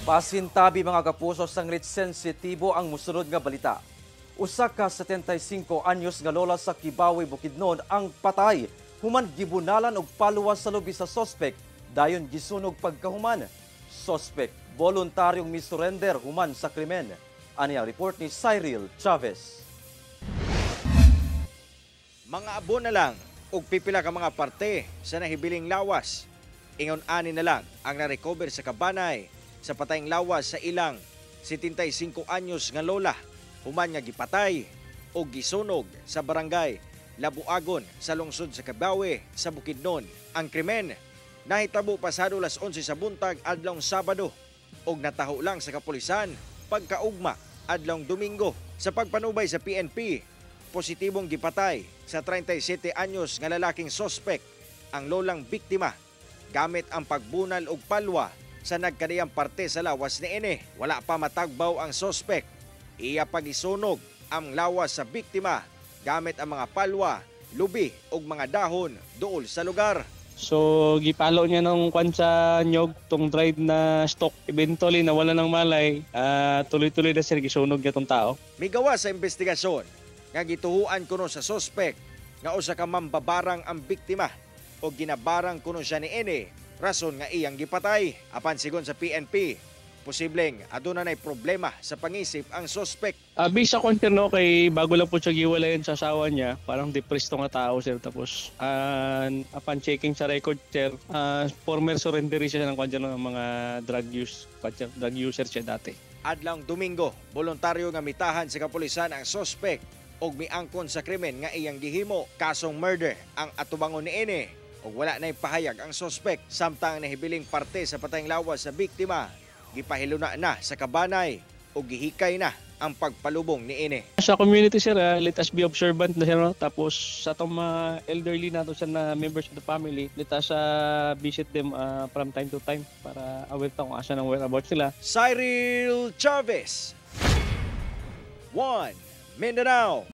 Pasintabi mga kapuso sang rich sensitibo ang musunod nga balita. Usa ka 75 anyos nga lola sa Kibawe, Bukidnon ang patay. Human gibunalan og paluwas sa lubi sa sospek, dayon gisunog pagkahuman. Sospek voluntaryong misurrender human sa krimen. Ani ang report ni Cyril Chavez. Mga abo na lang ug pipila ka mga parte sa nahibiling lawas. Ingon ani na lang ang na-recover sa Kabanay sa patayng lawas sa ilang 75 anyos nga lola. Human nga gipatay o gisunog sa barangay Labuagon sa lungsod sa Kibawe sa Bukidnon. Ang krimen nahitabo pasado las 11 sa buntag adlong Sabado og nataho lang sa kapulisan pagkaugma adlong Domingo. Sa pagpanubay sa PNP, positibong gipatay sa 37 anyos nga lalaking sospek ang lolang biktima gamit ang pagbunal og palwa sa nagkadiyang parte sa lawas ni Ene. Wala pa matagbaw ang sospek. Iya pagisunog ang lawas sa biktima gamit ang mga palwa, lubi ug mga dahon duol sa lugar. So gipalo niya ng kwan sa nyog tong dried na stock. Eventually nawala ng malay, tuloy-tuloy na sir gisunog niya tong tao. Migawa sa investigasyon nga gituhuan kuno sa sospek nga usa ka mambabarang ang biktima o ginabarang kuno siya ni Ene rason nga iyang gipatay. Apan sigon sa PNP, posibleng aduna nay problema sa pangisip ang sospek. Based sa concern no, kay bago lang po siya giwalayan sa asawa niya, parang depressed nga tao sir. Tapos upon checking sa record sir, former surrender siya ng kwan ng mga drug user siya dati. Adlong Domingo, voluntaryo nga mitahan sa kapulisan ang sospek og miangkon sa krimen nga iyang gihimo. Kasong murder ang atubangon ni Ene og wala nay pahayag ang sospek. Samtang nahibiling parte sa patayng lawas sa biktima, gipahiluna na sa Kabanay o gihikay na ang pagpalubong ni Ene. Sa community sir, let us be observant na sir. No? Tapos sa itong mga elderly nato sa na members of the family, let us visit them from time to time para aware tayo kung asa ng whereabouts sila. Cyril Chavez, 1 Mindanao.